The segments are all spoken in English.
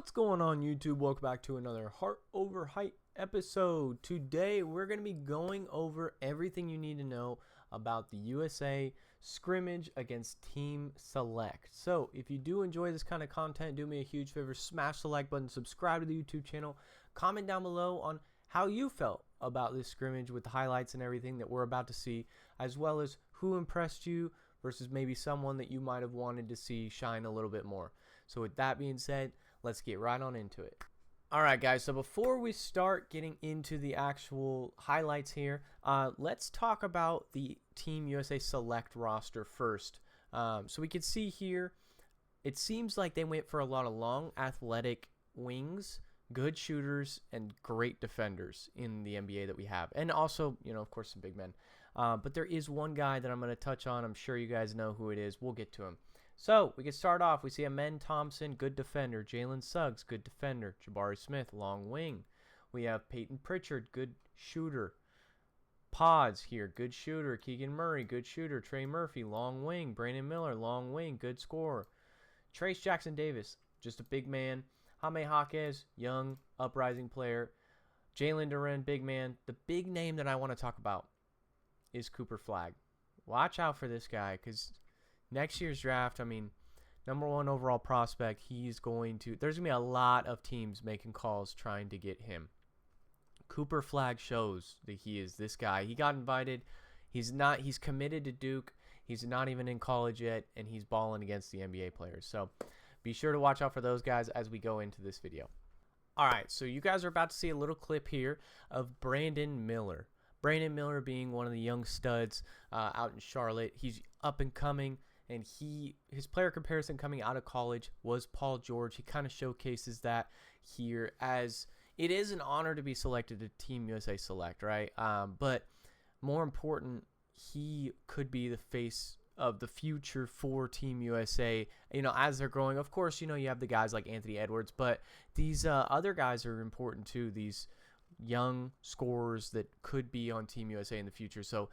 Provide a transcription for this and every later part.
What's going on, YouTube? Welcome back to another Heart Over Height episode. Today we're going to be going over everything you need to know about the USA scrimmage against Team Select. So if you do enjoy this kind of content, do me a huge favor, smash the like button, subscribe to the YouTube channel, comment down below on how you felt about this scrimmage with the highlights and everything that we're about to see, as well as who impressed you versus maybe someone that you might have wanted to see shine a little bit more. So with that being said, let's get right on into it. All right, guys, so before we start getting into the actual highlights here, let's talk about the Team USA Select roster first. So we can see here, it seems like they went for a lot of long, athletic wings, good shooters, and great defenders in the NBA that we have. And also, you know, of course, some big men. But there is one guy that I'm going to touch on. I'm sure you guys know who it is. We'll get to him. So we can start off. We see Thompson, good defender. Jalen Suggs, good defender. Jabari Smith, long wing. We have Peyton Pritchard, good shooter. Pods here, good shooter. Keegan Murray, good shooter. Trey Murphy, long wing. Brandon Miller, long wing, good scorer. Trace Jackson Davis, just a big man. Jaime Jaquez, young, uprising player. Jalen Duren, big man. The big name that I want to talk about is Cooper Flagg. Watch out for this guy because next year's draft, I mean, #1 overall prospect, there's going to be a lot of teams making calls trying to get him. Cooper Flagg shows that he is this guy. He got invited. He's committed to Duke. He's not even in college yet, and he's balling against the NBA players. So be sure to watch out for those guys as we go into this video. All right, so you guys are about to see a little clip here of Brandon Miller. Brandon Miller being one of the young studs out in Charlotte. He's up and coming. And his player comparison coming out of college was Paul George. He kind of showcases that here, as it is an honor to be selected to Team USA Select, right? But more important, he could be the face of the future for Team USA, you know, as they're growing. Of course, you know, you have the guys like Anthony Edwards, but these other guys are important too, these young scorers that could be on Team USA in the future. So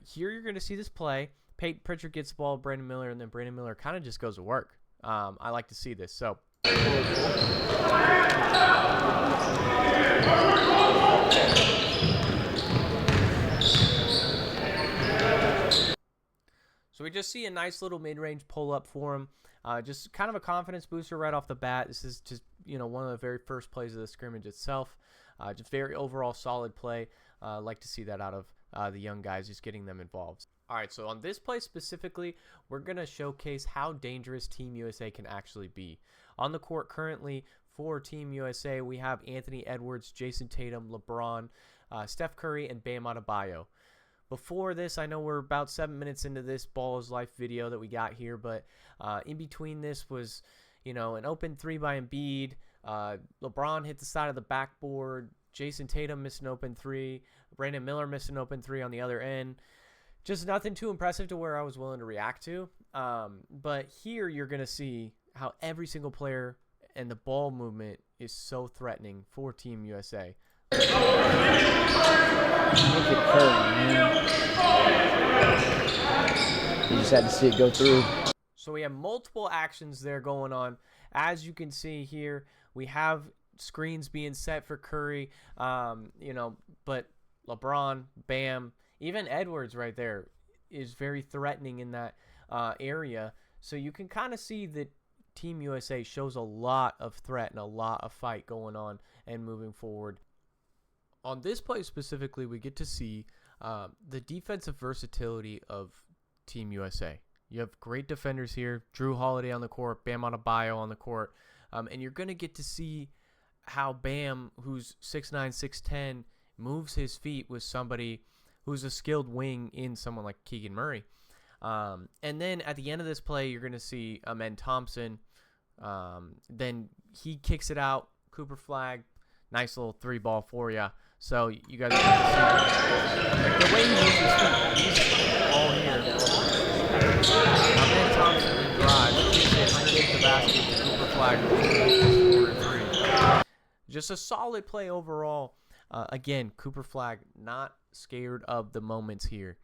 here you're going to see this play. Peyton Pritchard gets the ball, Brandon Miller, and then Brandon Miller kind of just goes to work. I like to see this. So we just see a nice little mid-range pull-up for him. Just kind of a confidence booster right off the bat. This is just, you know, one of the very first plays of the scrimmage itself. Just very overall solid play. Like to see that out of the young guys, just getting them involved. All right, so on this play specifically, we're going to showcase how dangerous Team USA can actually be. On the court currently for Team USA, we have Anthony Edwards, Jason Tatum, LeBron, Steph Curry, and Bam Adebayo. Before this, I know we're about 7 minutes into this Ball is Life video that we got here, but in between this was, you know, an open three by Embiid. LeBron hit the side of the backboard. Jason Tatum missed an open three. Brandon Miller missed an open three on the other end. Just nothing too impressive to where I was willing to react to. But here you're going to see how every single player and the ball movement is so threatening for Team USA. Look at Curry, man. You just had to see it go through. So we have multiple actions there going on. As you can see here, we have screens being set for Curry, you know, but LeBron, Bam, even Edwards right there is very threatening in that area. So you can kind of see that Team USA shows a lot of threat and a lot of fight going on and moving forward. On this play specifically, we get to see the defensive versatility of Team USA. You have great defenders here. Drew Holiday on the court, Bam Adebayo on the court. And you're going to get to see how Bam, who's 6'9", 6'10", moves his feet with somebody who's a skilled wing in someone like Keegan Murray. And then at the end of this play, you're going to see Thompson. Then he kicks it out. Cooper Flagg, nice little three ball for you. So you guys are going to see the way he moves his feet. He's all here. Thompson then drives, kicks it underneath the basket to Cooper Flagg. Just a solid play overall. Again, Cooper Flagg not scared of the moments here.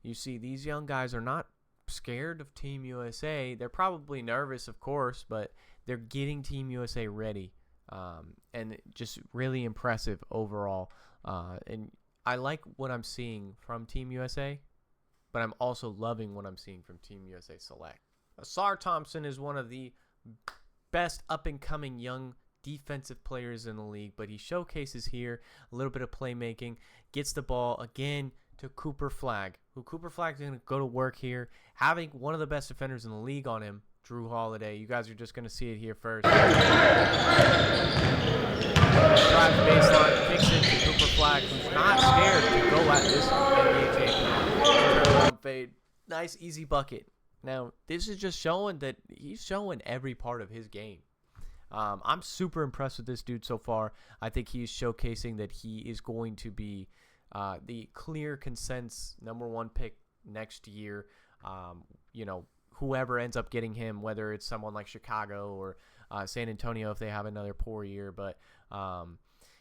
You see, these young guys are not scared of Team USA. They're probably nervous, of course, but they're getting Team USA ready, and just really impressive overall. And I like what I'm seeing from Team USA, but I'm also loving what I'm seeing from Team USA Select. Asar Thompson is one of the best up-and-coming young defensive players in the league, but he showcases here a little bit of playmaking, gets the ball again to Flagg, who Flagg is going to go to work here, having one of the best defenders in the league on him, Drew Holiday. You guys are just going to see it here first. Drives baseline, kicks it to Flagg, who's not scared to go at this NBA champion. Turnaround fade. Nice, easy bucket. Now, this is just showing that he's showing every part of his game. I'm super impressed with this dude so far. I think he's showcasing that he is going to be the clear consensus #1 pick next year. You know, whoever ends up getting him, whether it's someone like Chicago or San Antonio if they have another poor year. But,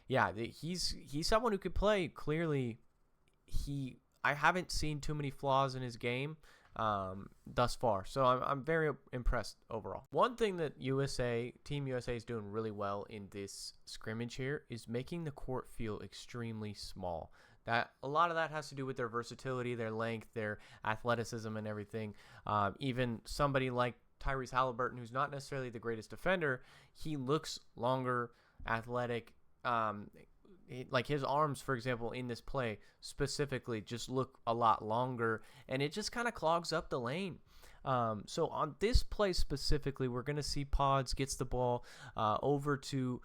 yeah, he's someone who could play. Clearly, I haven't seen too many flaws in his game thus far, so I'm very impressed overall. One thing that Team USA is doing really well in this scrimmage here is making the court feel extremely small. That a lot of that has to do with their versatility, their length, their athleticism, and everything. Even somebody like Tyrese Halliburton, who's not necessarily the greatest defender, he looks longer, athletic. Like his arms, for example, in this play specifically just look a lot longer, and it just kind of clogs up the lane. So on this play specifically, we're going to see Pods gets the ball over to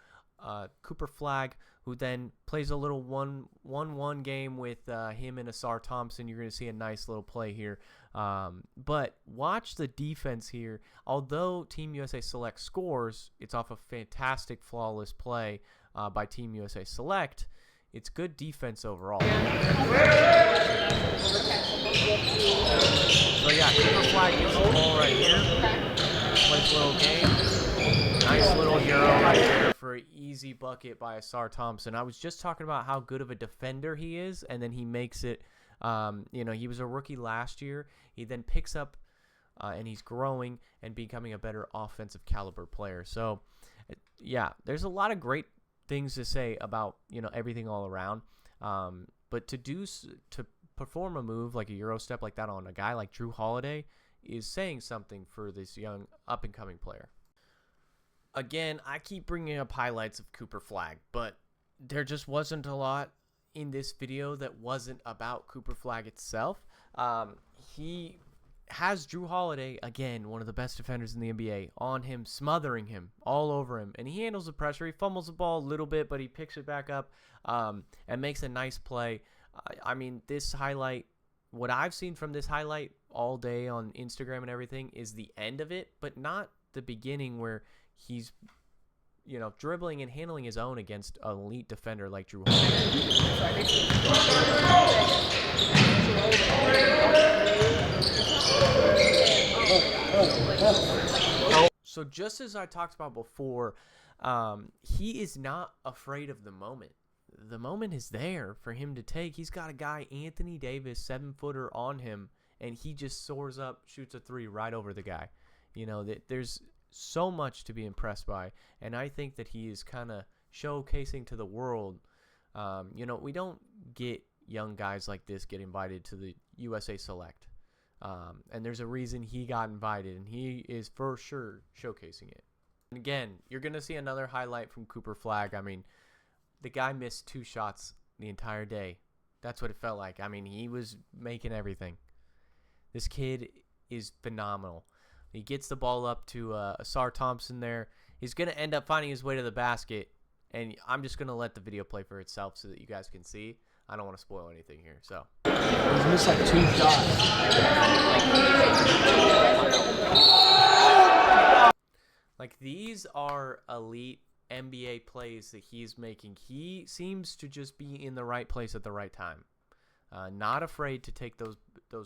Flagg, who then plays a little 1-1 game with him and Asar Thompson. You're going to see a nice little play here. But watch the defense here. Although Team USA Select scores, it's off a fantastic, flawless play by Team USA Select. It's good defense overall. So yeah, Flagg gets the ball right here. Plays a little game. Nice little hero right there for an easy bucket by Asar Thompson. I was just talking about how good of a defender he is, and then he makes it. You know, he was a rookie last year. He then picks up, and he's growing and becoming a better offensive caliber player. So, yeah, there's a lot of great things to say about, you know, everything all around. But to perform a move like a Euro step like that on a guy like Drew Holiday is saying something for this young up-and-coming player. Again, I keep bringing up highlights of Flagg, but there just wasn't a lot in this video that wasn't about Flagg itself. He has Drew Holiday, again, one of the best defenders in the NBA, on him, smothering him, all over him. And he handles the pressure. He fumbles the ball a little bit, but he picks it back up and makes a nice play. I mean, this highlight, what I've seen from this highlight all day on Instagram and everything is the end of it, but not the beginning where he's, you know, dribbling and handling his own against an elite defender like Drew Holiday. So just as I talked about before, he is not afraid of the moment. The moment is there for him to take. He's got a guy, Anthony Davis, 7-footer on him, and he just soars up, shoots a three right over the guy. You know, there's so much to be impressed by, and I think that he is kind of showcasing to the world. You know, we don't get young guys like this get invited to the USA Select. And there's a reason he got invited, and he is for sure showcasing it. And again, you're going to see another highlight from Flagg. I mean, the guy missed 2 shots the entire day. That's what it felt like. I mean, he was making everything. This kid is phenomenal. He gets the ball up to Asar Thompson there. He's going to end up finding his way to the basket, and I'm just going to let the video play for itself so that you guys can see. I don't want to spoil anything here, so. He's missed like 2 shots. Like, these are elite NBA plays that he's making. He seems to just be in the right place at the right time. Not afraid to take those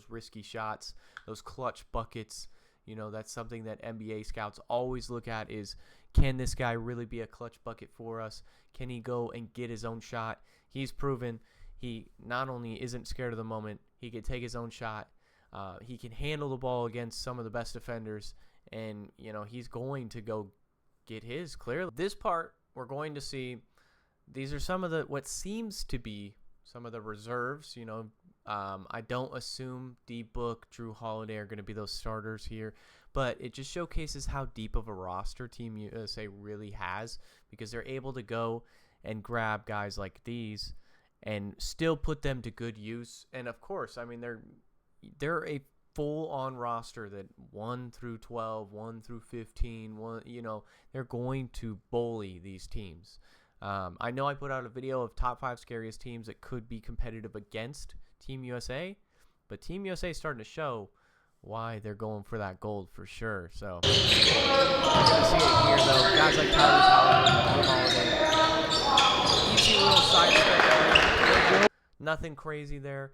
risky shots, those clutch buckets. You know, that's something that NBA scouts always look at is, can this guy really be a clutch bucket for us? Can he go and get his own shot? He's proven he not only isn't scared of the moment, he can take his own shot. He can handle the ball against some of the best defenders, and, you know, he's going to go get his clearly. This part, we're going to see, these are some of the, what seems to be some of the reserves. You know, I don't assume D-Book, Drew Holiday are going to be those starters here, but it just showcases how deep of a roster Team USA really has, because they're able to go and grab guys like these and still put them to good use. And of course, I mean, they're a full-on roster that 1 through 12, 1 through 15, you know, they're going to bully these teams. I know I put out a video of top 5 scariest teams that could be competitive against Team USA, but Team USA is starting to show why they're going for that gold for sure. So you're going to see it here, though. Guys like Tyrese Holiday, easy little sidestep. Nothing crazy there,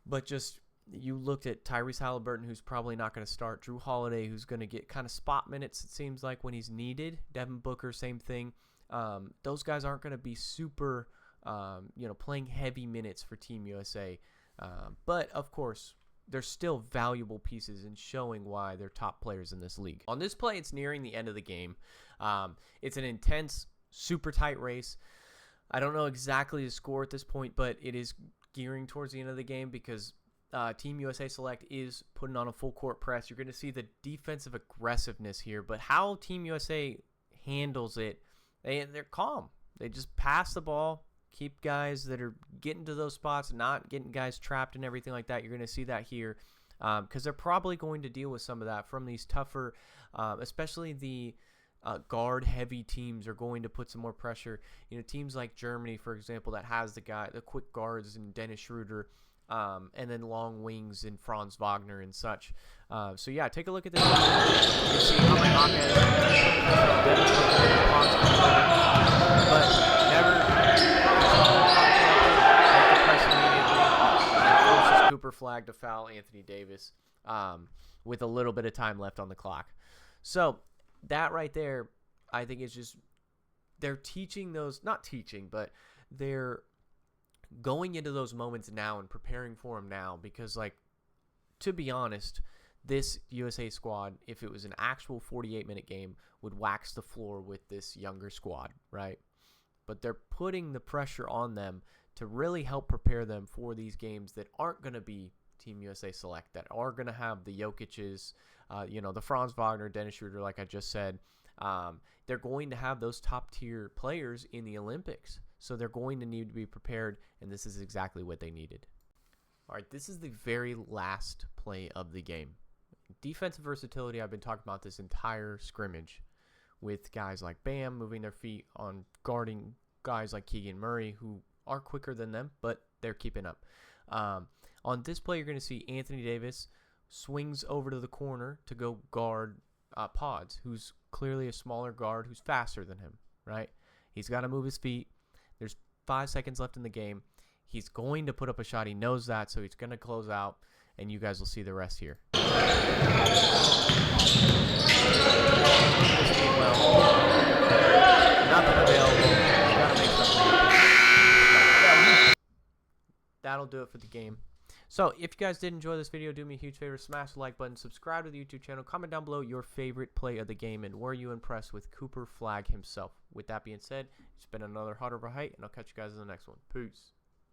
but just you looked at Tyrese Halliburton, who's probably not going to start. Drew Holiday, who's going to get kind of spot minutes, it seems like, when he's needed. Devin Booker, same thing. Those guys aren't going to be super, you know, playing heavy minutes for Team USA. But, of course, they're still valuable pieces in showing why they're top players in this league. On this play, it's nearing the end of the game. It's an intense, super tight race. I don't know exactly the score at this point, but it is gearing towards the end of the game because Team USA Select is putting on a full court press. You're going to see the defensive aggressiveness here, but how Team USA handles it, they're calm. They just pass the ball, keep guys that are getting to those spots, not getting guys trapped and everything like that. You're going to see that here because they're probably going to deal with some of that from these tougher, especially the guard-heavy teams are going to put some more pressure. You know, teams like Germany, for example, that has the quick guards in Dennis Schroeder, and then long wings in Franz Wagner and such. So yeah, take a look at this. You can see how my Hawkeye but never make the press immediately and forces Cooper Flagg to foul Anthony Davis with a little bit of time left on the clock. So that right there, I think is just, they're teaching those, not teaching, but they're going into those moments now and preparing for them now, because, like, to be honest, this USA squad, if it was an actual 48-minute game, would wax the floor with this younger squad, right? But they're putting the pressure on them to really help prepare them for these games that aren't going to be Team USA Select, that are going to have the Jokic's, you know, the Franz Wagner, Dennis Schroeder, like I just said. They're going to have those top-tier players in the Olympics. So they're going to need to be prepared, and this is exactly what they needed. All right, this is the very last play of the game. Defensive versatility, I've been talking about this entire scrimmage with guys like Bam moving their feet on guarding guys like Keegan Murray, who are quicker than them, but they're keeping up. On this play, you're going to see Anthony Davis swings over to the corner to go guard Pods, who's clearly a smaller guard who's faster than him, right? He's got to move his feet. There's 5 seconds left in the game. He's going to put up a shot. He knows that, so he's going to close out, and you guys will see the rest here. Nothing available. Gotta make something. That'll do it for the game. So if you guys did enjoy this video, do me a huge favor, smash the like button, subscribe to the YouTube channel, comment down below your favorite play of the game, and were you impressed with Cooper Flagg himself? With that being said, it's been another Hot Over Height, and I'll catch you guys in the next one. Peace.